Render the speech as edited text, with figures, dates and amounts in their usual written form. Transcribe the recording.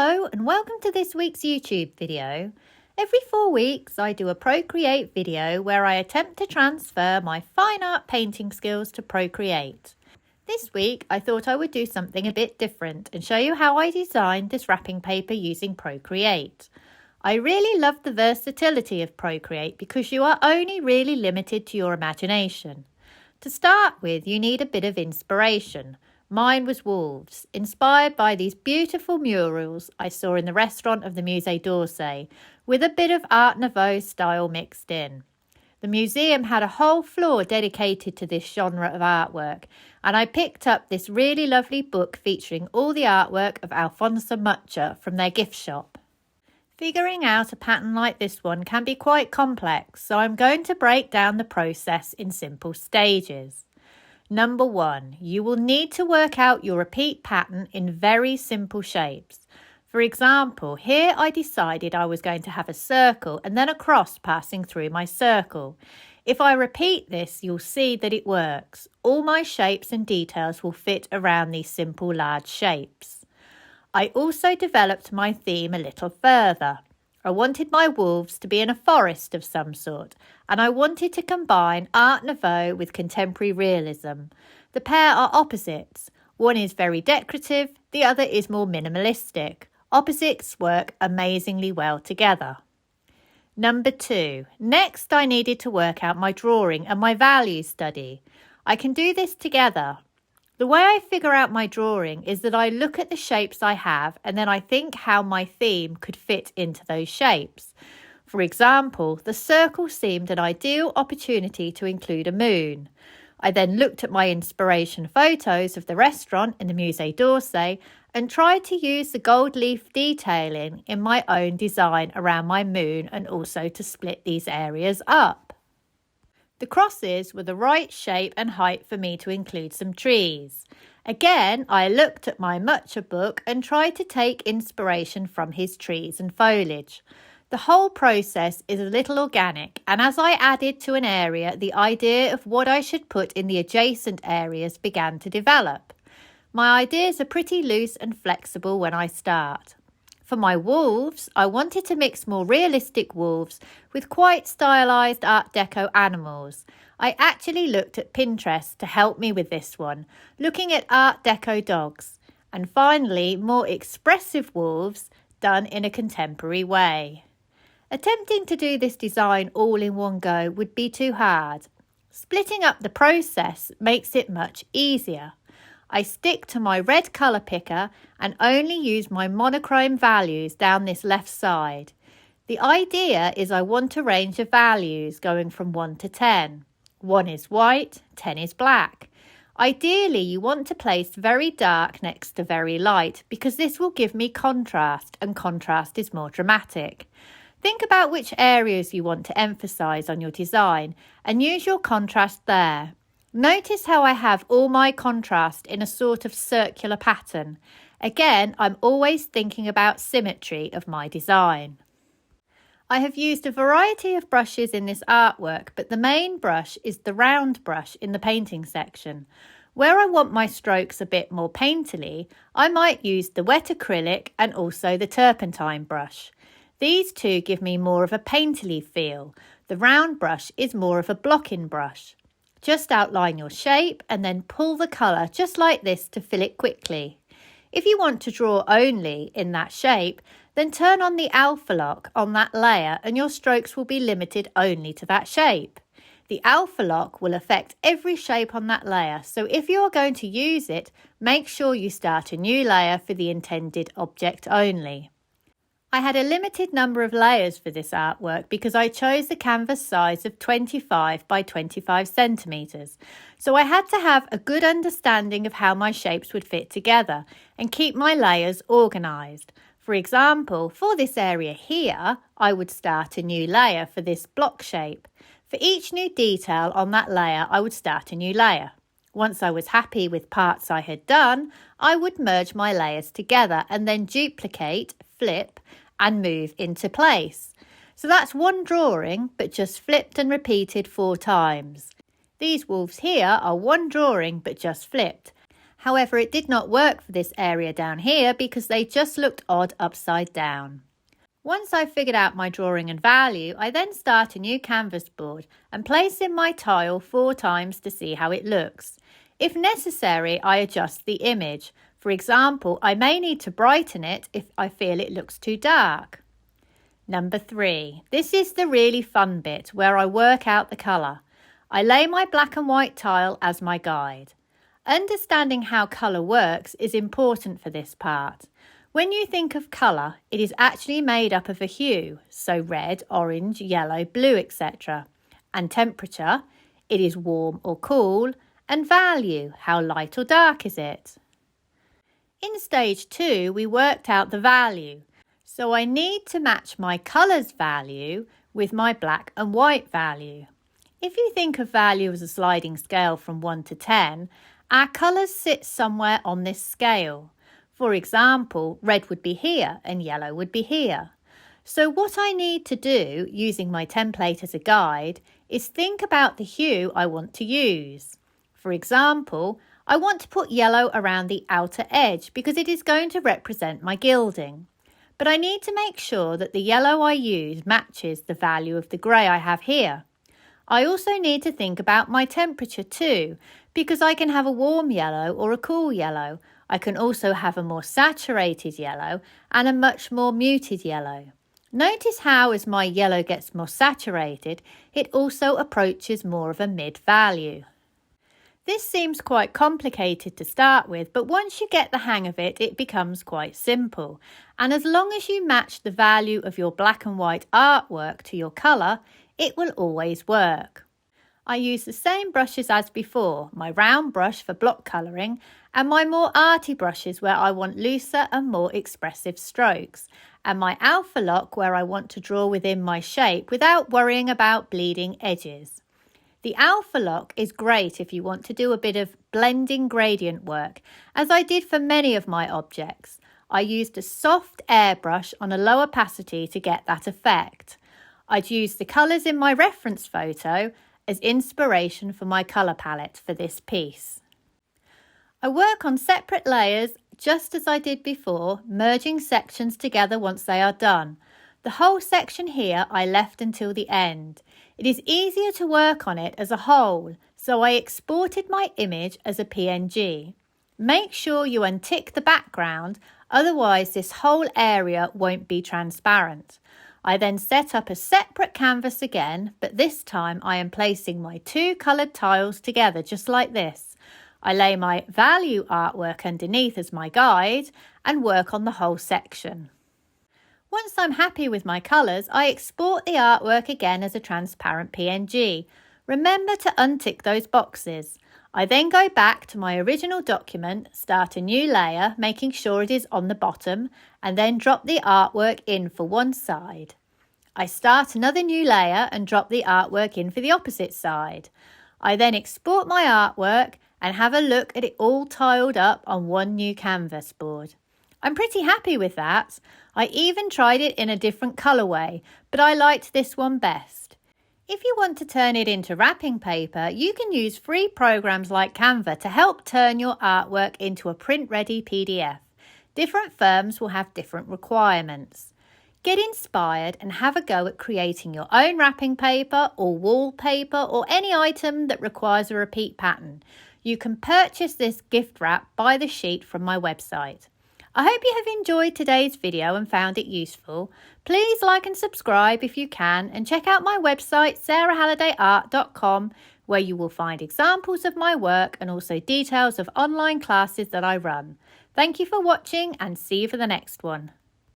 Hello and welcome to this week's YouTube video. Every 4 weeks I do a Procreate video where I attempt to transfer my fine art painting skills to Procreate. This week I thought I would do something a bit different and show you how I designed this wrapping paper using Procreate. I really love the versatility of Procreate because you are only really limited to your imagination. To start with, you need a bit of inspiration. Mine was wolves, inspired by these beautiful murals I saw in the restaurant of the Musée d'Orsay, with a bit of Art Nouveau style mixed in. The museum had a whole floor dedicated to this genre of artwork, and I picked up this really lovely book featuring all the artwork of Alfonso Mucha from their gift shop. Figuring out a pattern like this one can be quite complex, so I'm going to break down the process in simple stages. Number 1, you will need to work out your repeat pattern in very simple shapes. For example, here I decided I was going to have a circle and then a cross passing through my circle. If I repeat this, you'll see that it works. All my shapes and details will fit around these simple large shapes. I also developed my theme a little further. I wanted my wolves to be in a forest of some sort, and I wanted to combine Art Nouveau with contemporary realism. The pair are opposites. One is very decorative, the other is more minimalistic. Opposites work amazingly well together. Number 2. Next, I needed to work out my drawing and my value study. I can do this together. The way I figure out my drawing is that I look at the shapes I have and then I think how my theme could fit into those shapes. For example, the circle seemed an ideal opportunity to include a moon. I then looked at my inspiration photos of the restaurant in the Musée d'Orsay and tried to use the gold leaf detailing in my own design around my moon and also to split these areas up. The crosses were the right shape and height for me to include some trees. Again, I looked at my Mucha book and tried to take inspiration from his trees and foliage. The whole process is a little organic, and as I added to an area, the idea of what I should put in the adjacent areas began to develop. My ideas are pretty loose and flexible when I start. For my wolves, I wanted to mix more realistic wolves with quite stylised Art Deco animals. I actually looked at Pinterest to help me with this one, looking at Art Deco dogs. And finally, more expressive wolves done in a contemporary way. Attempting to do this design all in one go would be too hard. Splitting up the process makes it much easier. I stick to my red colour picker and only use my monochrome values down this left side. The idea is I want a range of values going from 1 to 10. 1 is white, 10 is black. Ideally, you want to place very dark next to very light because this will give me contrast, and contrast is more dramatic. Think about which areas you want to emphasise on your design and use your contrast there. Notice how I have all my contrast in a sort of circular pattern. Again, I'm always thinking about symmetry of my design. I have used a variety of brushes in this artwork, but the main brush is the round brush in the painting section. Where I want my strokes a bit more painterly, I might use the wet acrylic and also the turpentine brush. These two give me more of a painterly feel. The round brush is more of a blocking brush. Just outline your shape and then pull the colour just like this to fill it quickly. If you want to draw only in that shape, then turn on the alpha lock on that layer and your strokes will be limited only to that shape. The alpha lock will affect every shape on that layer, so if you are going to use it, make sure you start a new layer for the intended object only. I had a limited number of layers for this artwork because I chose the canvas size of 25 by 25 centimetres, so I had to have a good understanding of how my shapes would fit together and keep my layers organised. For example, for this area here, I would start a new layer for this block shape. For each new detail on that layer, I would start a new layer. Once I was happy with parts I had done, I would merge my layers together and then duplicate, flip and move into place. So that's one drawing, but just flipped and repeated 4 times. These wolves here are one drawing, but just flipped. However, it did not work for this area down here because they just looked odd upside down. Once I've figured out my drawing and value, I then start a new canvas board and place in my tile 4 times to see how it looks. If necessary, I adjust the image. For example, I may need to brighten it if I feel it looks too dark. Number 3. This is the really fun bit where I work out the colour. I lay my black and white tile as my guide. Understanding how colour works is important for this part. When you think of colour, it is actually made up of a hue, so red, orange, yellow, blue, etc. And temperature, it is warm or cool, and value, how light or dark is it? In stage 2, we worked out the value, so I need to match my colours value with my black and white value. If you think of value as a sliding scale from 1 to 10, our colours sit somewhere on this scale. For example, red would be here and yellow would be here. So what I need to do, using my template as a guide, is think about the hue I want to use. For example, I want to put yellow around the outer edge because it is going to represent my gilding. But I need to make sure that the yellow I use matches the value of the grey I have here. I also need to think about my temperature too, because I can have a warm yellow or a cool yellow. I can also have a more saturated yellow and a much more muted yellow. Notice how as my yellow gets more saturated, it also approaches more of a mid-value. This seems quite complicated to start with, but once you get the hang of it, it becomes quite simple. And as long as you match the value of your black and white artwork to your colour, it will always work. I use the same brushes as before, my round brush for block colouring and my more arty brushes where I want looser and more expressive strokes, and my alpha lock where I want to draw within my shape without worrying about bleeding edges. The alpha lock is great if you want to do a bit of blending gradient work, as I did for many of my objects. I used a soft airbrush on a low opacity to get that effect. I'd use the colours in my reference photo as inspiration for my colour palette for this piece. I work on separate layers just as I did before, merging sections together once they are done. The whole section here I left until the end. It is easier to work on it as a whole, so I exported my image as a PNG. Make sure you untick the background, otherwise this whole area won't be transparent. I then set up a separate canvas again, but this time I am placing my 2 coloured tiles together just like this. I lay my value artwork underneath as my guide and work on the whole section. Once I'm happy with my colours, I export the artwork again as a transparent PNG. Remember to untick those boxes. I then go back to my original document, start a new layer, making sure it is on the bottom, and then drop the artwork in for one side. I start another new layer and drop the artwork in for the opposite side. I then export my artwork and have a look at it all tiled up on one new canvas board. I'm pretty happy with that. I even tried it in a different colourway, but I liked this one best. If you want to turn it into wrapping paper, you can use free programs like Canva to help turn your artwork into a print-ready PDF. Different firms will have different requirements. Get inspired and have a go at creating your own wrapping paper or wallpaper or any item that requires a repeat pattern. You can purchase this gift wrap by the sheet from my website. I hope you have enjoyed today's video and found it useful. Please like and subscribe if you can, and check out my website sarahhallidayart.com, where you will find examples of my work and also details of online classes that I run. Thank you for watching and see you for the next one.